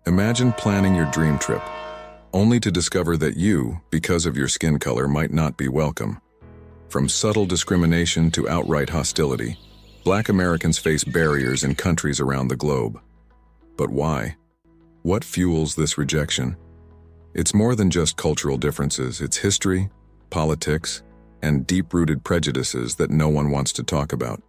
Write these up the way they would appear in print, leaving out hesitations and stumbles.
Imagine planning your dream trip, only to discover that you, because of your skin color, might not be welcome. From subtle discrimination to outright hostility, Black Americans face barriers in countries around the globe. But why? What fuels this rejection? It's more than just cultural differences. It's history, politics, and deep-rooted prejudices that no one wants to talk about.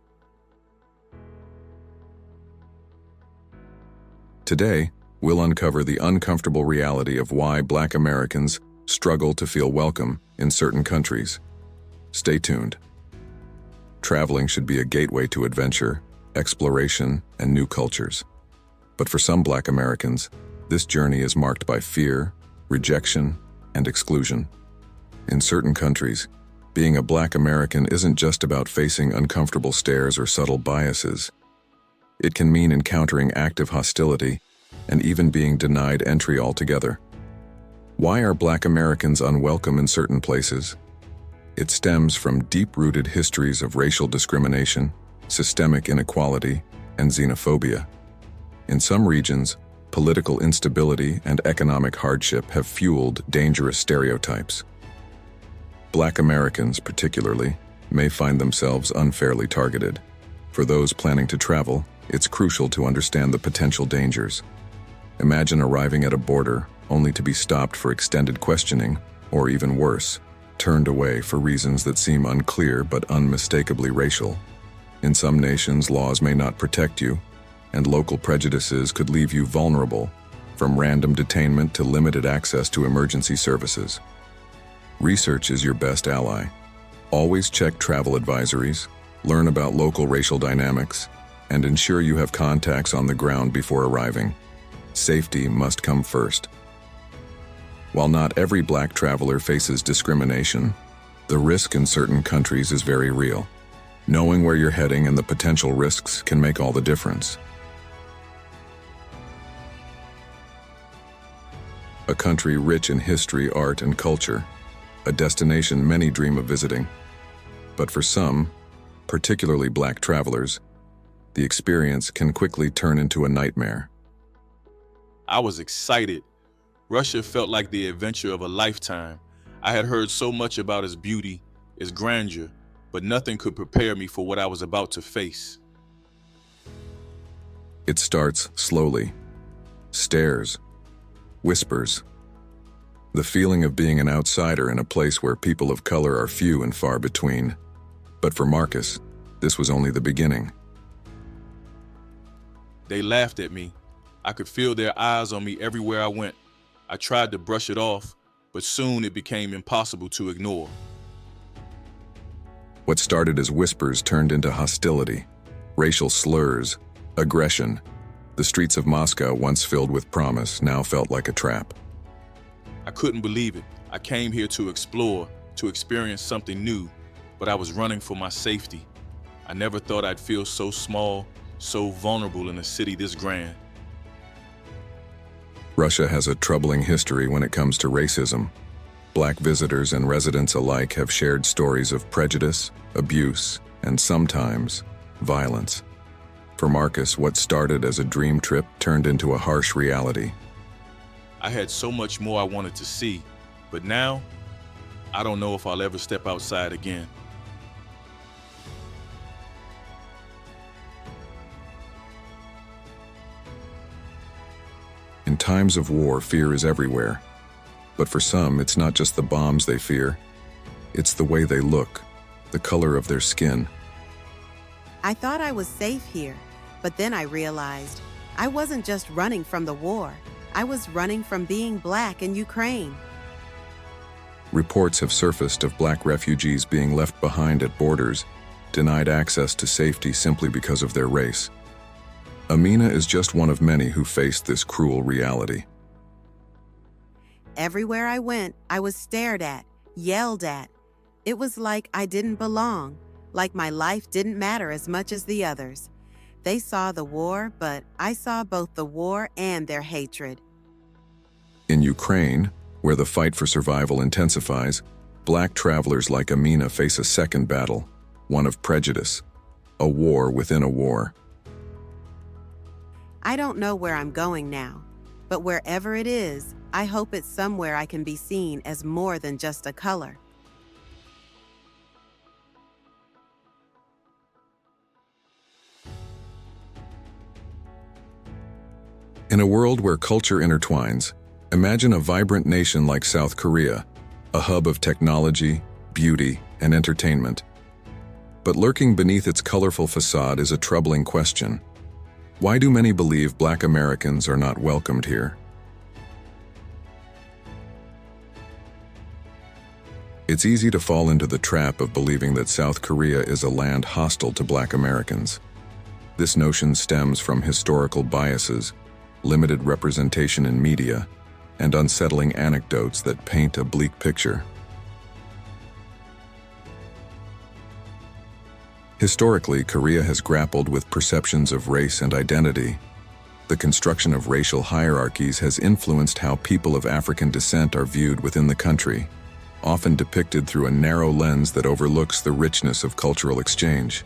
Today, we'll uncover the uncomfortable reality of why Black Americans struggle to feel welcome in certain countries. Stay tuned. Traveling should be a gateway to adventure, exploration, and new cultures. But for some Black Americans, this journey is marked by fear, rejection, and exclusion. In certain countries, being a Black American isn't just about facing uncomfortable stares or subtle biases. It can mean encountering active hostility and even being denied entry altogether. Why are Black Americans unwelcome in certain places? It stems from deep-rooted histories of racial discrimination, systemic inequality, and xenophobia. In some regions, political instability and economic hardship have fueled dangerous stereotypes. Black Americans, particularly, may find themselves unfairly targeted. For those planning to travel, it's crucial to understand the potential dangers. Imagine arriving at a border only to be stopped for extended questioning, or even worse, turned away for reasons that seem unclear but unmistakably racial. In some nations, laws may not protect you, and local prejudices could leave you vulnerable, from random detainment to limited access to emergency services. Research is your best ally. Always check travel advisories, learn about local racial dynamics, and ensure you have contacts on the ground before arriving. Safety must come first. While not every Black traveler faces discrimination, the risk in certain countries is very real. Knowing where you're heading and the potential risks can make all the difference. A country rich in history, art, and culture, a destination many dream of visiting. But for some, particularly Black travelers, the experience can quickly turn into a nightmare. I was excited. Russia felt like the adventure of a lifetime. I had heard so much about its beauty, its grandeur, but nothing could prepare me for what I was about to face. It starts slowly. Stares. Whispers. The feeling of being an outsider in a place where people of color are few and far between. But for Marcus, this was only the beginning. They laughed at me. I could feel their eyes on me everywhere I went. I tried to brush it off, but soon it became impossible to ignore. What started as whispers turned into hostility, racial slurs, aggression. The streets of Moscow, once filled with promise, now felt like a trap. I couldn't believe it. I came here to explore, to experience something new, but I was running for my safety. I never thought I'd feel so small, so vulnerable in a city this grand. Russia has a troubling history when it comes to racism. Black visitors and residents alike have shared stories of prejudice, abuse, and sometimes violence. For Marcus, what started as a dream trip turned into a harsh reality. I had so much more I wanted to see, but now, I don't know if I'll ever step outside again. In times of war, fear is everywhere. But for some, it's not just the bombs they fear. It's the way they look, the color of their skin. I thought I was safe here, but then I realized I wasn't just running from the war. I was running from being Black in Ukraine. Reports have surfaced of Black refugees being left behind at borders, denied access to safety simply because of their race. Amina is just one of many who faced this cruel reality. Everywhere I went, I was stared at, yelled at. It was like I didn't belong, like my life didn't matter as much as the others. They saw the war, but I saw both the war and their hatred. In Ukraine, where the fight for survival intensifies, Black travelers like Amina face a second battle, one of prejudice, a war within a war. I don't know where I'm going now, But wherever it is, I hope it's somewhere I can be seen as more than just a color. In a world where culture intertwines, imagine a vibrant nation like South Korea, a hub of technology, beauty, and entertainment. But lurking beneath its colorful facade is a troubling question. Why do many believe Black Americans are not welcomed here? It's easy to fall into the trap of believing that South Korea is a land hostile to Black Americans. This notion stems from historical biases, limited representation in media, and unsettling anecdotes that paint a bleak picture. Historically, Korea has grappled with perceptions of race and identity. The construction of racial hierarchies has influenced how people of African descent are viewed within the country, often depicted through a narrow lens that overlooks the richness of cultural exchange.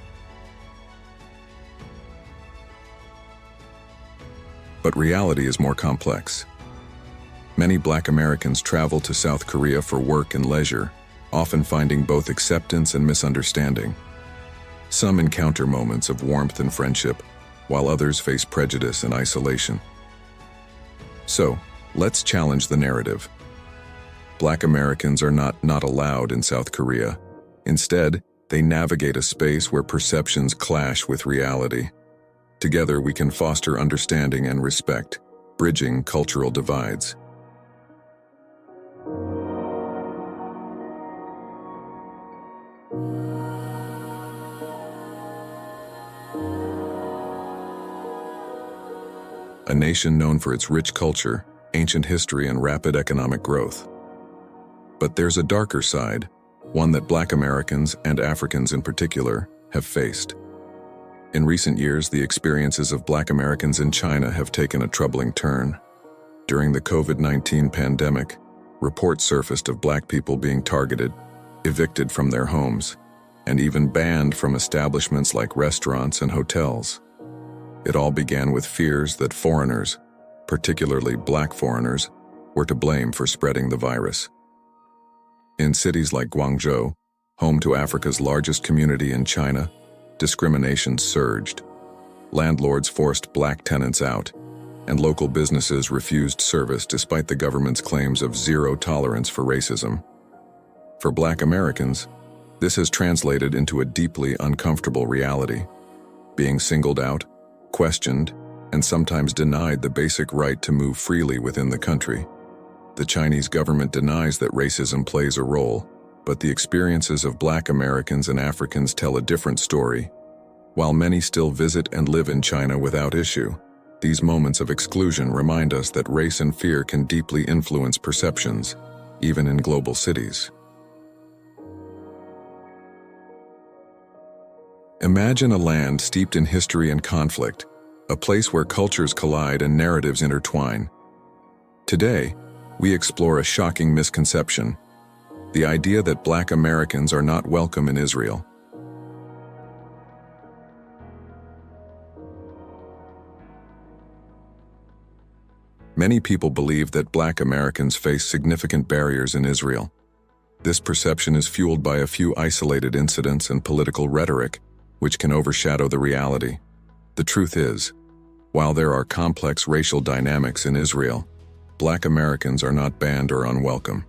But reality is more complex. Many Black Americans travel to South Korea for work and leisure, often finding both acceptance and misunderstanding. Some encounter moments of warmth and friendship, while others face prejudice and isolation. So, let's challenge the narrative. Black Americans are not allowed in South Korea. Instead, they navigate a space where perceptions clash with reality. Together, we can foster understanding and respect, bridging cultural divides. A nation known for its rich culture, ancient history, and rapid economic growth. But there's a darker side, one that Black Americans, and Africans in particular, have faced. In recent years, the experiences of Black Americans in China have taken a troubling turn. During the COVID-19 pandemic, reports surfaced of Black people being targeted, evicted from their homes, and even banned from establishments like restaurants and hotels. It all began with fears that foreigners, particularly Black foreigners, were to blame for spreading the virus. In cities like Guangzhou, home to Africa's largest community in China, discrimination surged. Landlords forced Black tenants out, and local businesses refused service despite the government's claims of zero tolerance for racism. For Black Americans, this has translated into a deeply uncomfortable reality, being singled out, questioned, and sometimes denied the basic right to move freely within the country. The Chinese government denies that racism plays a role, but the experiences of Black Americans and Africans tell a different story. While many still visit and live in China without issue, these moments of exclusion remind us that race and fear can deeply influence perceptions, even in global cities. Imagine a land steeped in history and conflict, a place where cultures collide and narratives intertwine. Today, we explore a shocking misconception: the idea that Black Americans are not welcome in Israel. Many people believe that Black Americans face significant barriers in Israel. This perception is fueled by a few isolated incidents and political rhetoric, which can overshadow the reality. The truth is, while there are complex racial dynamics in Israel, Black Americans are not banned or unwelcome.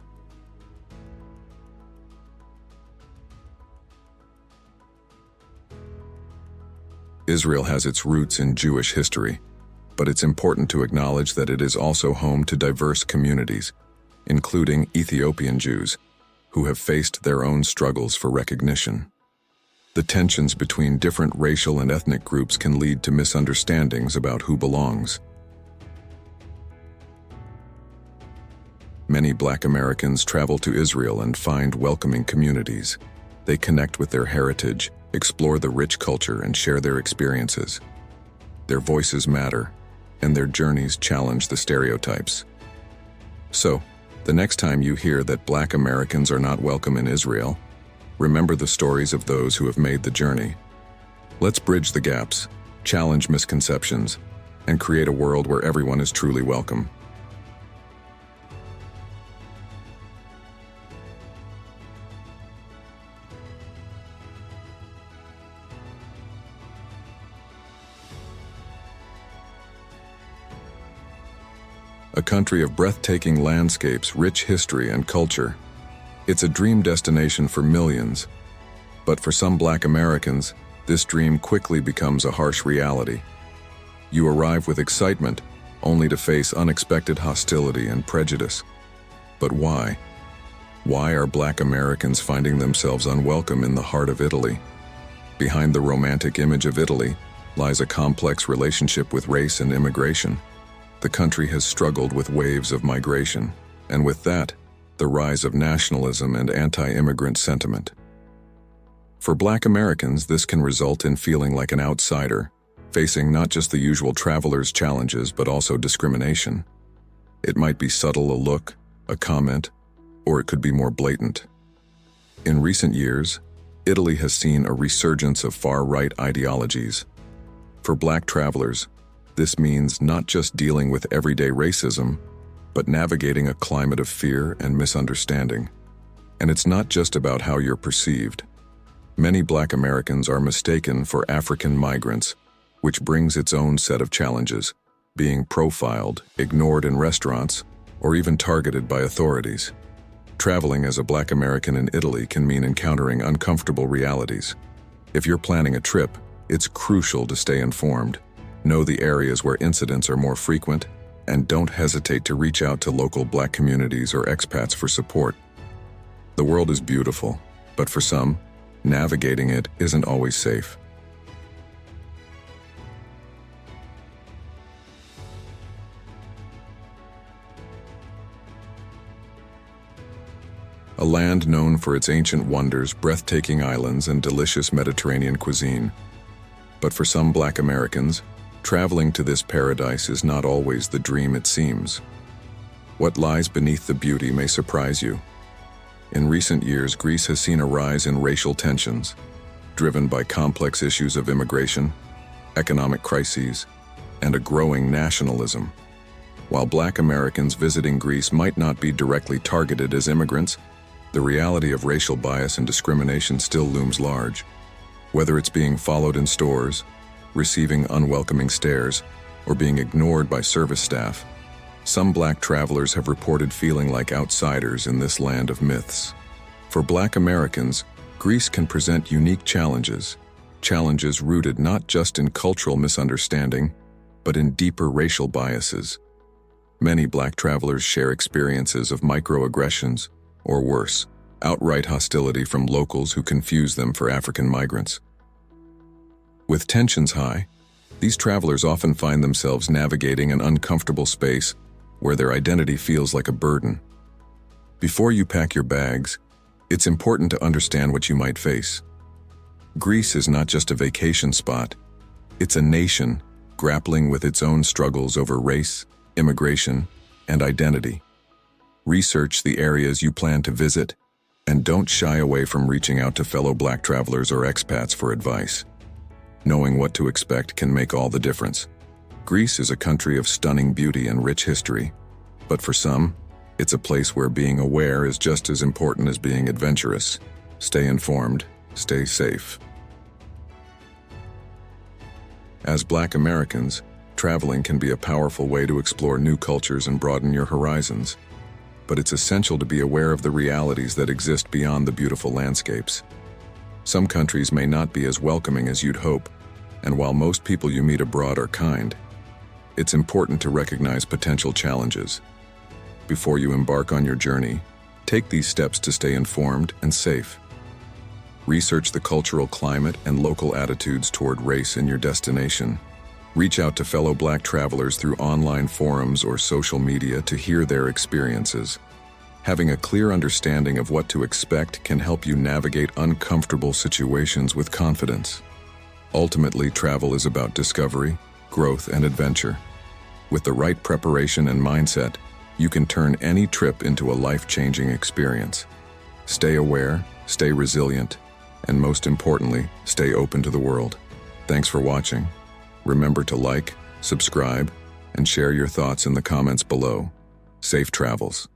Israel has its roots in Jewish history, but it's important to acknowledge that it is also home to diverse communities, including Ethiopian Jews, who have faced their own struggles for recognition. The tensions between different racial and ethnic groups can lead to misunderstandings about who belongs. Many Black Americans travel to Israel and find welcoming communities. They connect with their heritage, explore the rich culture, and share their experiences. Their voices matter, and their journeys challenge the stereotypes. So, the next time you hear that Black Americans are not welcome in Israel, remember the stories of those who have made the journey. Let's bridge the gaps, challenge misconceptions, and create a world where everyone is truly welcome. a country of breathtaking landscapes, rich history, and culture. It's a dream destination for millions. But for some Black Americans, this dream quickly becomes a harsh reality. You arrive with excitement, only to face unexpected hostility and prejudice. But why? Why are Black Americans finding themselves unwelcome in the heart of Italy? Behind the romantic image of Italy lies a complex relationship with race and immigration. The country has struggled with waves of migration, and with that, the rise of nationalism and anti-immigrant sentiment. For Black Americans, this can result in feeling like an outsider, facing not just the usual traveler's challenges but also discrimination. It might be subtle, a look, a comment, or it could be more blatant. In recent years, Italy has seen a resurgence of far-right ideologies. For Black travelers, this means not just dealing with everyday racism, but navigating a climate of fear and misunderstanding. And it's not just about how you're perceived. Many Black Americans are mistaken for African migrants, which brings its own set of challenges, being profiled, ignored in restaurants, or even targeted by authorities. Traveling as a Black American in Italy can mean encountering uncomfortable realities. If you're planning a trip, it's crucial to stay informed, know the areas where incidents are more frequent, and don't hesitate to reach out to local Black communities or expats for support. The world is beautiful, but for some, navigating it isn't always safe. A land known for its ancient wonders, breathtaking islands, and delicious Mediterranean cuisine. But for some Black Americans, traveling to this paradise is not always the dream it seems. What lies beneath the beauty may surprise you. In recent years, Greece has seen a rise in racial tensions, driven by complex issues of immigration, economic crises, and a growing nationalism. While Black Americans visiting Greece might not be directly targeted as immigrants, the reality of racial bias and discrimination still looms large. Whether it's being followed in stores, receiving unwelcoming stares, or being ignored by service staff, some Black travelers have reported feeling like outsiders in this land of myths. For Black Americans, Greece can present unique challenges rooted not just in cultural misunderstanding, but in deeper racial biases. Many Black travelers share experiences of microaggressions, or worse, outright hostility from locals who confuse them for African migrants. With tensions high, these travelers often find themselves navigating an uncomfortable space where their identity feels like a burden. Before you pack your bags, it's important to understand what you might face. Greece is not just a vacation spot, it's a nation grappling with its own struggles over race, immigration, and identity. Research the areas you plan to visit, and don't shy away from reaching out to fellow Black travelers or expats for advice. Knowing what to expect can make all the difference. Greece is a country of stunning beauty and rich history, but for some, it's a place where being aware is just as important as being adventurous. Stay informed, stay safe. As Black Americans, traveling can be a powerful way to explore new cultures and broaden your horizons. But it's essential to be aware of the realities that exist beyond the beautiful landscapes. Some countries may not be as welcoming as you'd hope, and while most people you meet abroad are kind, it's important to recognize potential challenges. Before you embark on your journey, take these steps to stay informed and safe. Research the cultural climate and local attitudes toward race in your destination. Reach out to fellow Black travelers through online forums or social media to hear their experiences. Having a clear understanding of what to expect can help you navigate uncomfortable situations with confidence. Ultimately, travel is about discovery, growth, and adventure. With the right preparation and mindset, you can turn any trip into a life-changing experience. Stay aware, stay resilient, and most importantly, stay open to the world. Thanks for watching. Remember to like, subscribe, and share your thoughts in the comments below. Safe travels.